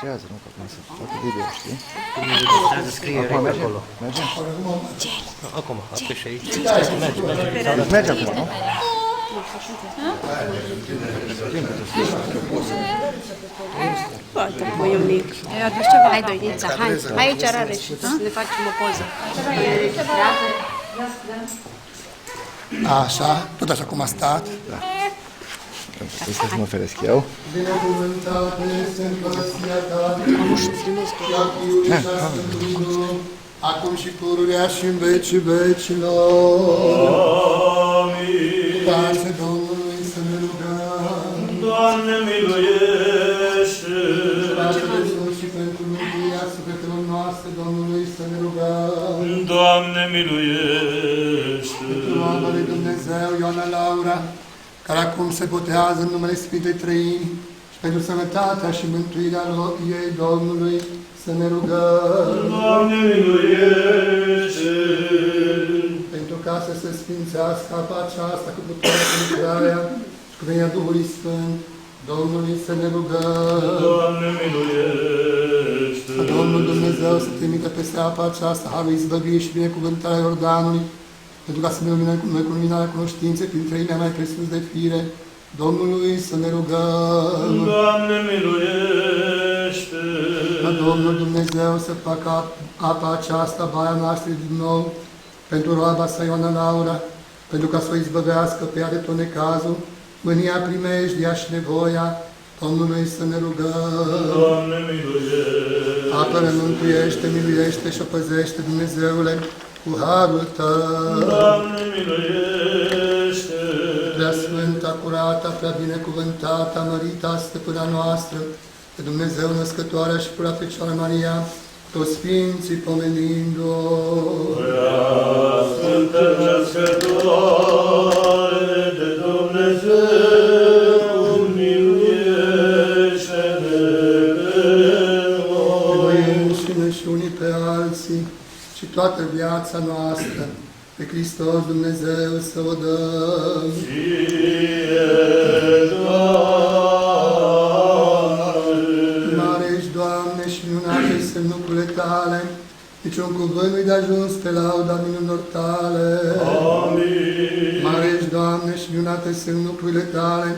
lucrează, nu? Că acum se face video, știi? Trebuie să scrie Acum mergem? acolo. Mergem? Acum, apeși aici. Merge acum, nu? Poate, puiunic. Hai, Doinița, hai. Aici, Rareș, să ne facem o poză. Așa, tot așa cum a stat. Da. Este să mă feresc eu. Binecuvântat este împărăția ta, și a Fiului și a Sfântului Duh, acum și pururea și în vecii vecilor. Amin. Pace Domnului să ne rugăm. Doamne, miluiește! Pace de sus și pentru mântuirea sufletelor noastre, Domnului să ne rugăm. Doamne, miluiește! Pentru roaba lui Dumnezeu, Ioana Laura, care acum se botează în numele Sfintei Trăimi, și pentru sănătatea și mântuirea ei, Domnului, să ne rugăm. Doamne, miluiește! Pentru ca să se sfințească apa aceasta cu puterea și lucrarea și cu venia Duhului Sfânt, Domnului să ne rugăm. Doamne, miluiește! Ca Domnul Dumnezeu să trimită peste apa aceasta harul izbăvirii și binecuvântarea Iordanului, pentru ca să ne luminăm noi cu luminarea cunoștinței prin trăimea mai presus de fire, Domnului să ne rugăm. Doamne, miluiește! Ca Domnul Dumnezeu să facă apa aceasta, baia noastră din nou, pentru roaba sa Ioana Laura, pentru ca să o izbăvească pe ea de tot necazul, mânia, primejdia și nevoia, Domnului să ne rugăm. Doamne, miluiește! Apără, mântuiește, miluiește și o păzește, Dumnezeule, cu harul Tău. Doamne, miluiește! Prea sfânta, curată, prea binecuvântată, mărita, stăpâna noastră, pe Dumnezeu născătoarea și prea Fecioară Maria, toți Sfinții pomenind-o. Prea Sfântă Născătoare de Dumnezeu, miluiește-ne pe Pe noi noi. înșine și unii pe alții și toată viața noastră, pe Hristos Dumnezeu să o dăm. Ție, Doamne! Mare ești, Doamne, și minunate sunt lucrurile Tale, niciun cuvânt nu-i de ajuns pe lauda minunilor Tale. Amin. Mare ești, Doamne, și minunate sunt lucrurile Tale,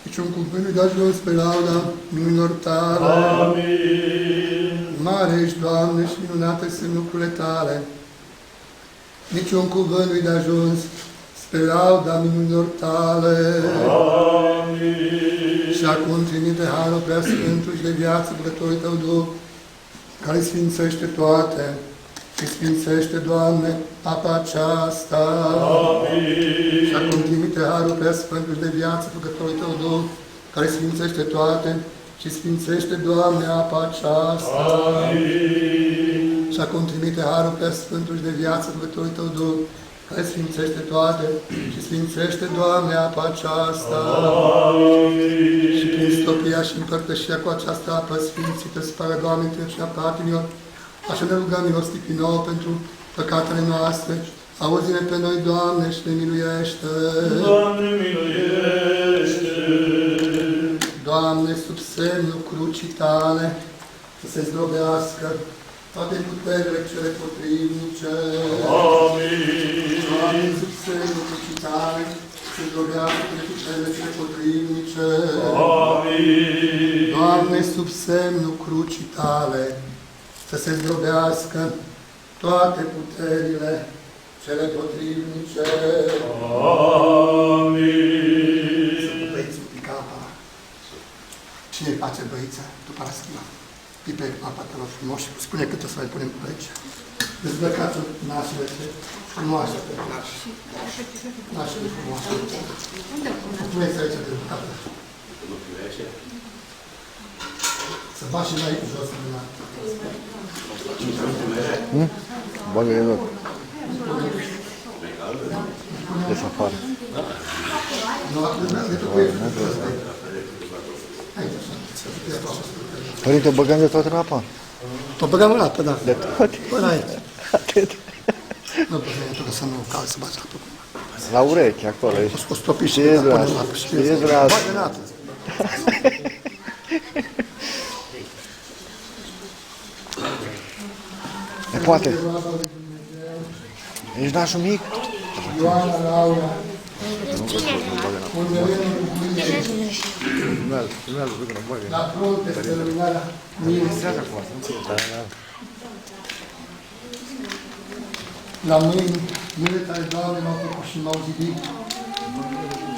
niciun cuvânt nu-i de ajuns pe lauda minunilor Tale. Amin. Mare ești, Doamne, și minunate sunt lucrurile Tale, niciun cuvânt nu-i de ajuns spre lauda minunilor Tale. Amin. Și acum trimite harul preasfântul și de viață Băgătorul Tău Duh, care sfințește toate și sfințește, Doamne, apa aceasta. Amin. Și acum trimite harul preasfântul și de viață Băgătorul Tău Duh, care sfințește toate și sfințește, Doamne, apa aceasta. Amin. Și acum trimite harul preasfântul și de viață Băgătorul Tău Duh, care sfințește toate și sfințește, Doamne, apa aceasta. Amin. Și prin stopia și împărtășia cu această apă sfințită, spără, Doamne, întregimea patimilor, așa ne rugăm milostiv din nou pentru păcatele noastre. Auzi-ne pe noi, Doamne, și ne miluiește. Doamne, miluiește! Doamne, sub semnul crucii Tale, să se zdrobească toate puterile cele potrivnice. Amin. Doamne, sub semnul crucii Tale, să se zdrobească toate puterile cele potrivnice. Amin. Doamne, sub semnul crucii Tale, să se zdrobească toate puterile cele potrivnice. Amin. Băiți un pic apa. Cine face băița? Tu Paraschima. Pipe apa, te rog frumos și spune cât o să mai punem pe aici. Dezbrăcați nașele frumoase pe nași. Nașele frumoase. Puneți aici dezbrăcată. Să faci și mai jos în mâna. Bagă-i în loc. Des afară. Nu, acum ne trebuie jos. Aici, așa. Părinte, băgăm de tot în apă? O băgăm în apă, da. De toate? Până aici. Atât. Nu, pentru că să nu calzi, să bați apă. La ureche, acolo. O stopi și Ce punem dragi, apă. Și ce dragi. bagă în apă. Nepoate, ești nașul mic? Ioana Laura, Urmărând Bucurie, la frunte spre luminarea minții, la mâini, mâinile tale, Doamne, m-au făcut și m-au zidit,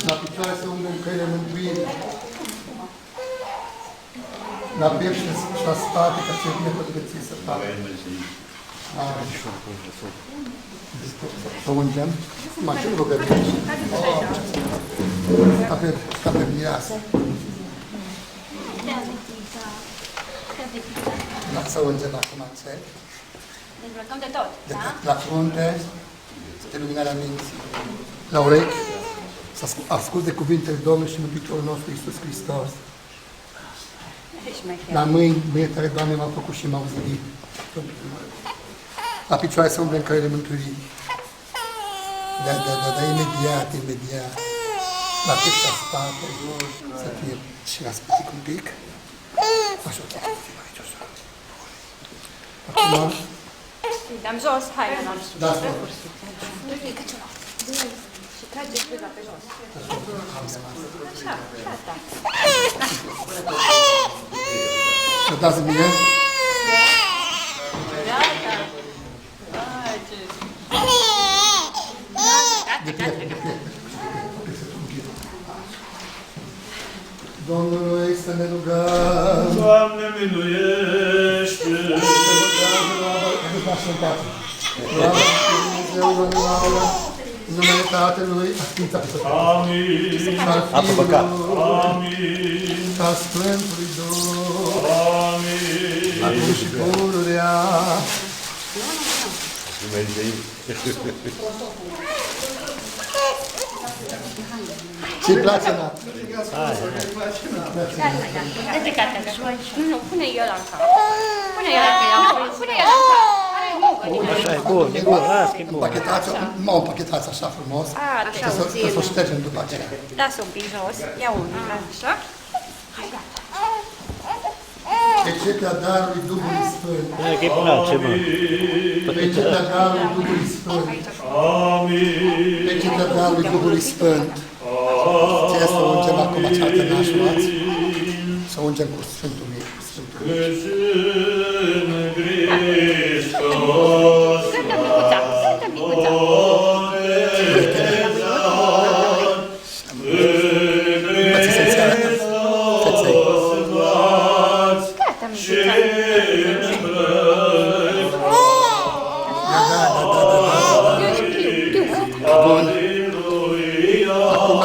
la picioare să umblă în căile mântuirii, la piept și la spate, ca ce vine pătrăție să facă. Să ungem. Acum, ce rugăciune? Avem mireasă. Să ungem acum ce? Dezbrăcăm de tot, da? La frunte, spre luminarea minții. La urechi, să asculți de cuvintele Domnului și Mântuitorul nostru Iisus Hristos. La mâini, mâinile tale, Doamne, m-au făcut și m-au zidit. La picioare să umble în căile mântuirii. Da, imediat. La piept și la spate, să fie și la spătic un pic. Așa, aici, așa. Acum, Dăm jos haina noastră. da, Și trage spuza pe jos. Așa, gata. să dați mie. Domnului să ne rugăm. Doamne, miluiește! În numele Tatălui, a Sfința pe tot. Amin! Al Fiului, Amin! al Sfântului Duh, Amin! acum și pururea. Ce-i place, Nat? Nu, pune el în cap. Pune el în cap. Pune el în cap. Are mugă din Așa, e bun, las că e bun. Împachetați așa frumos. Așa, Să o ștergem după aceea. lasă un pic jos. Ia unul, așa. Hai, gata. Excepția darului Duhului Sfânt. Că-i place, mă. Excepția darului Duhului Sfânt. Amin! Excepția darului Duhului Sfânt. Ce să ungem acum cealaltă nașuați? Să ungem cu Sfântul Mic. Cântă micuța, cântă micuța. Învăță să-ți arată feței. Gata, micuța. Bun. Acum,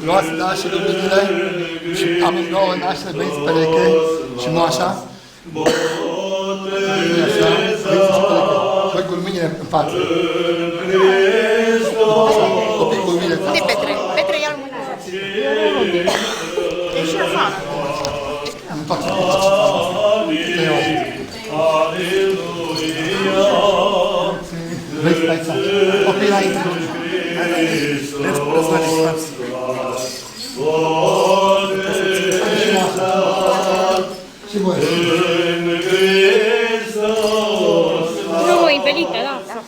luați nașii luminile și amândouă nașile veniți pereche și moașa. Așa, veniți și pereche. Voi cu mâinile în față. Copii cu mâinile în Unde față. Petre? Petre, ia-l mâna. Ești afară. Nu fac să vrei să stai aici. Copii înainte. Vreți să faci. Și voi. Nu, e belită, da.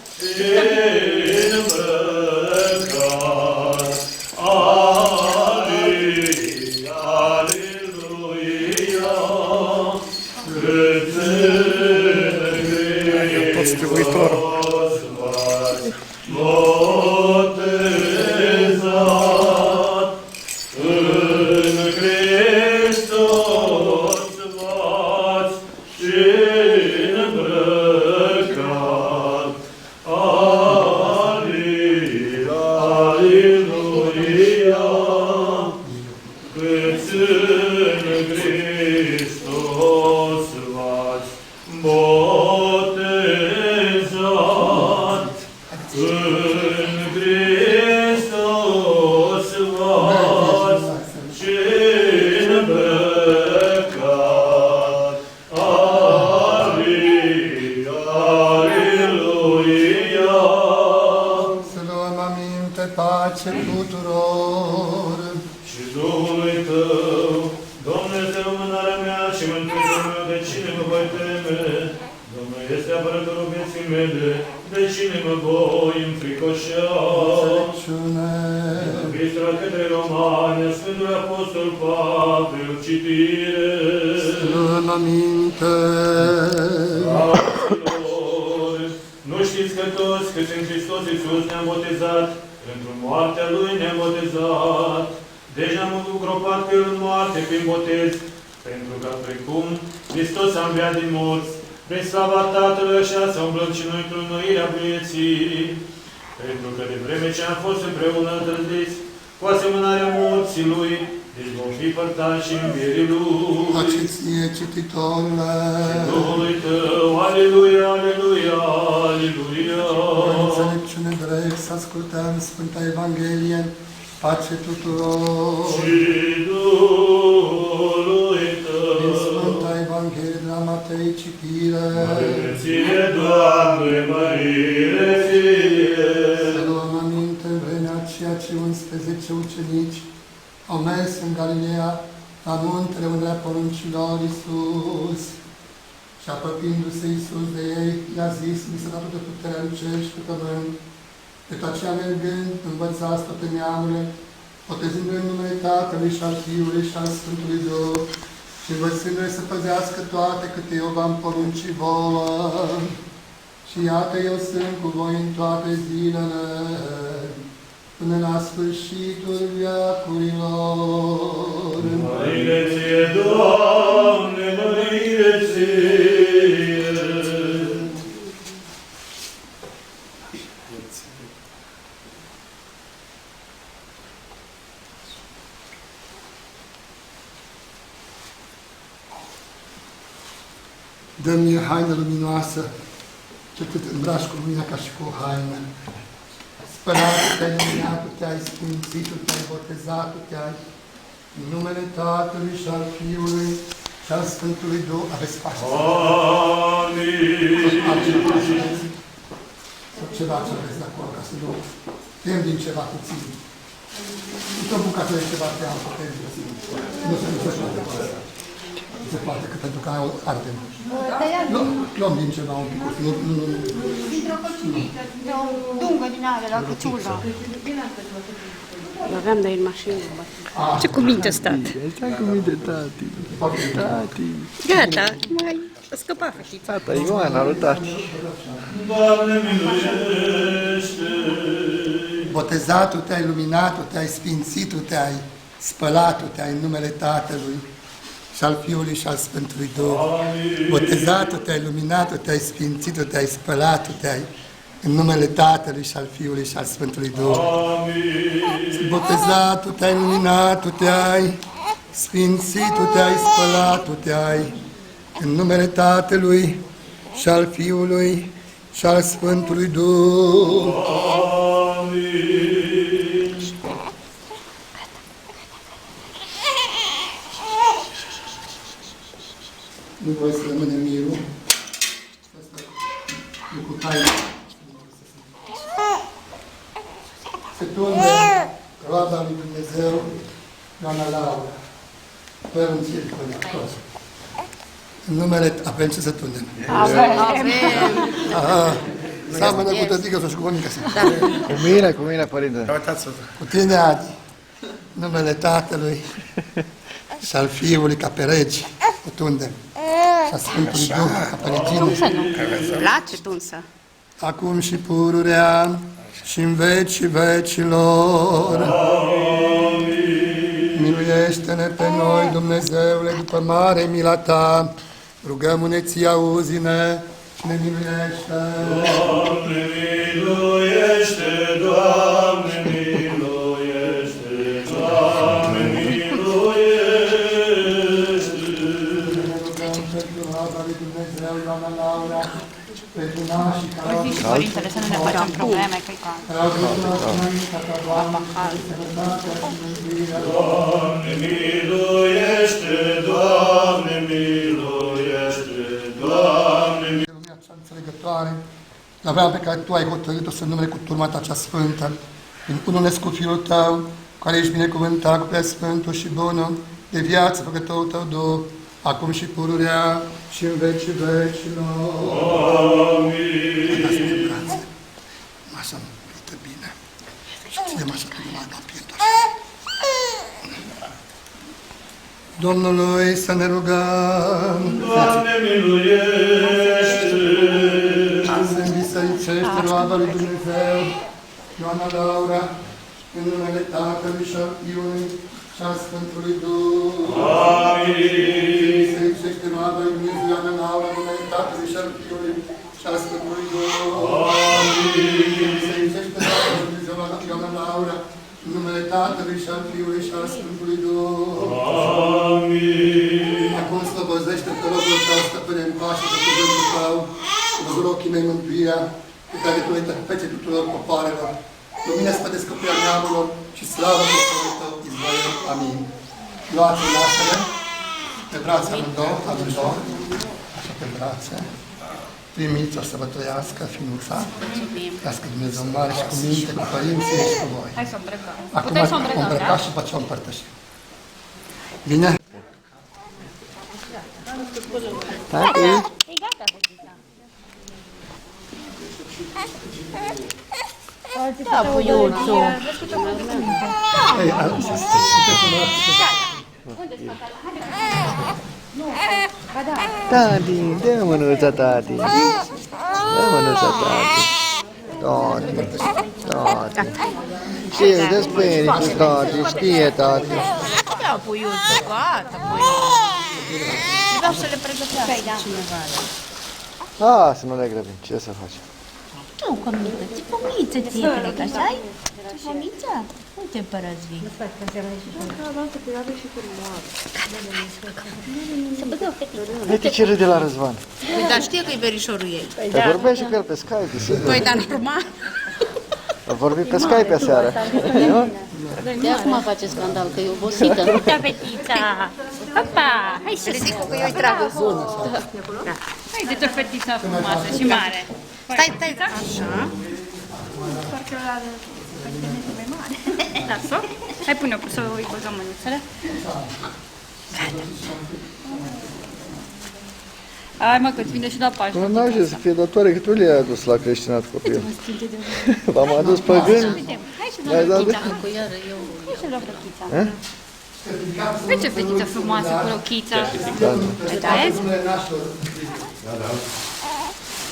Tot stribuitorul. Să luăm aminte, pace tuturor. Și Duhului Tău, Dumnezeu, mânarea mea și mântuitorul meu, de cine mă voi teme? Domnul este apărătorul vieții mele, de cine mă voi înfricoșa? Înțelepciune. Epistola către Romani, Sfântul Apostol Pavel, citire. Slăna minte. Fraților, nu știți că toți câți în Hristos Iisus ne-am botezat, pentru moartea Lui ne-am botezat. Deci ne-am îngropat pe El în moarte prin botez, pentru că precum Hristos a înviat din morți, prin slava Tatălui așa să umblăm și noi într-o înnoire a vieții. Pentru că de vreme ce am fost împreună întâlniți cu asemănarea morții Lui, deci vom fi părtași în învierii Lui. Pace ție, cititorule. Duhului Tău, aleluia, aleluia, aleluia. Înțelepciune drept să ascultăm Sfânta Evanghelie. Pace tuturor. Și Duhului Tău. Din Sfânta Evanghelie de la Matei, citire. Mărire ție, Doamne, mărire ție. Să luăm aminte în vremea aceea ce 11 ucenici au mers în Galileea, la muntele unde a poruncit lor Iisus. Și apropindu-se Iisus de ei, i-a zis: mi s-a dat toată puterea în cer și pe pământ. După aceea mergând, învățați toate neamurile, botezându-le în numele Tatălui și al Fiului și al Sfântului Duh, și învățându-le să păzească toate câte eu v-am poruncit vouă. Și iată, eu sunt cu voi în toate zilele, până la sfârșitul veacurilor. Mărire ție, Doamne, mărire ție. Dă-mi haină luminoasă, ce cât îmbraci cu lumina ca și cu o haină. Spălatul te-ai, luminat-o te-ai, sfințitul te-ai, botezat-o te-ai, în numele Tatălui și al Fiului și al Sfântului Duh. Aveți pace. Amin. Sau ceva ce aveți de acolo, ca să nu tem din ceva puțin. Nu o bucată de ceva te am putem puțin. Nu se poate cu asta. Nu se poate, că pentru că ardem. Luăm din ceva un pic. Dintr-o căciulică, de o dungă din alea, la căciulă. Eu aveam de el în mașină. Ce cuvinte stat? Ce cuvinte, tati? Tati. Gata, mai a scăpat fetița. Tata, Ioana, lui tati. Doamne, miluiește! Botezatul te-ai, luminatul te-ai, sfințitul te-ai, spălatul te-ai în numele Tatălui și al Fiului și al Sfântului Duh. Botezatul te-ai, luminatul te-ai, sfințitul te-ai, spălatul te-ai în numele Tatălui și al Fiului și al Sfântului Duh. Botezatul te-ai, luminatul te-ai, sfințitul te-ai, spălatul te-ai în numele Tatălui și al Fiului și al Sfântului Duh. Nu voi să rămâne mirul. Asta e cu taină. Se tunde roada lui Dumnezeu, doamna Laura. Părunții până acolo. În numele, avem ce să tundem. Avem. Seamănă cu tătică sau și cu mămică. Cu mine, părinte. Cu tine, Adi. Numele Tatălui și al Fiului ca pe regi, cu tundem. Și a Sfântului Duh ca pe regină. Place tunsă. Acum și pururea și în vecii vecilor. Miluiește-ne pe noi, Dumnezeule, după mare mila Ta. Rugăm-ne ție, auzi-ne și ne miluiește. Doamne, miluiește, Doamne, miluiește, Doamne, miluiește. Ne rugăm pentru roada lui Dumnezeu, doamna Laura, pentru nașii care au Și părintele să nu ne facem probleme, că-i ca... Doamne, miluiește, Doamne, miluiește, Doamne, miluiește. Lumea cea înțelegătoare, la vremea pe care Tu ai hotărât-o să numele cu turma Ta cea sfântă, prin unul cu Fiul Tău, care ești binecuvântat cu prea sfântul și bunul, de viață făcătorul Tău Duh, acum și pururea și în vecii vecilor. Amin. Dați de brațe. Masa împlită bine. Și ținem așa că nu mai dau pierdut. Domnului să ne rugăm. Doamne, miluiește! Să învisărițește roada lui Dumnezeu, Ioana Laura, în numele Tatălui și al Fiului și al Sfântului Duh. Amin. Să învisărițește roada lui Dumnezeu, Ioana Laura, în numele Tatălui și al Fiului și al Sfântului Duh. Amin. Să învisărițește roada lui Dumnezeu, Ioana Laura, în numele Tatălui și al Fiului și al Sfântului Duh. Amin. Acum slăbăzește pe locul tău, stăpâne, în pace pe cuvântul tău, văzut ochii mei mântuirea, pe care tu ai tăcupețe tuturor popoarelor. Lumină-ți pe descoperirea neamurilor și slavă poporului tău, Israel. Amin. Luați naștere, pe brațe amândouă, așa pe brațe. Primiți o să vă trăiască ființa, trăiască Dumnezeu mare și cu minte, cu părinții și cu voi. Hai să îmbrăcăm. Acum Puteți să îmbrăcăm, îmbrăcați și după ce o împărtășim. Bine? Tati, E gata, Butica. Da, puiuțu. Ei, să sunteți în tati, dă mânuța, tati. Dă mânuța, tati. Tati. Știe, dă-ți penicul, tati, știe, tati. Da, puiuțu, gata, puiuțu. Vreau să le pregătească cineva. Lasă, nu le grăbim, ce să faci? Tu, comiță, ți pomiță ție, cred că așa-i? Ți pomiță? Uite, părăți vii. Uite ce râde la Răzvan. Păi, dar știe că e verișorul ei. Te vorbești cu el pe Skype, sigur. Păi, dar normal. A vorbit pe Skype aseară. Nu? De acum face scandal, că e obosită. Da, fetița. Opa, hai să zic că eu-i trag. Haideți o fetiță frumoasă și mare. Stai, așa. Lasă-o. Hai, pune-o să îi băgăm mânuțele. Hai, mă, că-ți vine și la pași. Nu n-au să fie datoare că tu le-ai adus la creștinat copil. V-am adus păgâni. Hai și Le-ai dat de... Cu iară eu. Hai și luăm rochița. Uite ce fetiță frumoasă cu rochița. Vedeți?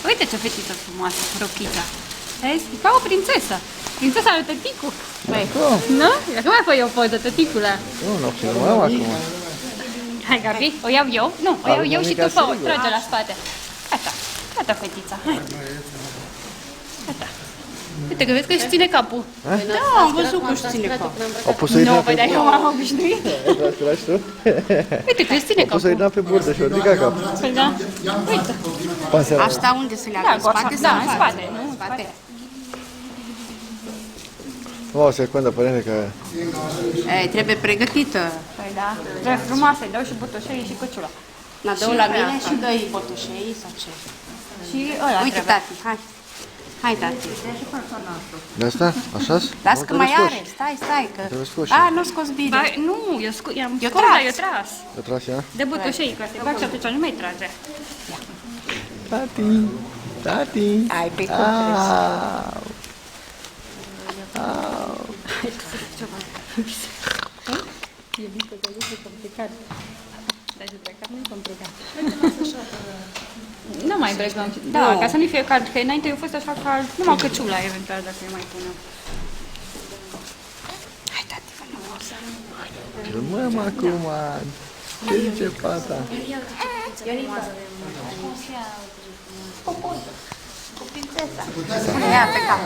Uite ce fetiță frumoasă cu rochița. Vezi? E ca o prințesă. Prințesa lui tăticu. Băi, nu? Ia că mai fă eu poză, tăticule. Nu filmăm acum. Hai, Gabi, o iau eu? Nu, o iau eu și tu fă-o, sigur. trage la spate. Gata, gata, fetița, hai. Gata. Uite că vezi că își ține capul. Da, am văzut că își ține capul. Au pus-o Irina Nu, pe păi, dar eu m-am obișnuit. Lași tu? Uite că își ține Au pus-o capul. Irina pe burdă și o ridica capul. Păi da, uite. Pansera. Asta unde se leagă? Da, În spate da, sau în spate, nu, în spate. O secundă, părinte, că... E, trebuie pregătită. Păi da, trebuie frumoasă, îi dau și butoșei și căciula. La dă la mine și dă-i botușei sau ce? Și ăla Uite, trebuie. tati, hai. Hai, tati. De asta? Așa-s? Las că mai are. Stai, că... Trebuie scoși. A, nu scos bine. Ba, nu, i-am Eu scos, tras. dar eu tras. Eu tras ea? De butoșei, că se bag și atunci nu mai trage. Tati, tati. Ai, pe cum crezi? Nu mai îmbrăcăm. Da, ca să nu fie cald, că înainte eu fost așa cald, numai căciula eventual dacă îi mai punem. Hai, tati, fă frumos. Filmăm acum. Ce zice fata? Cu prințesa. Ia pe cap.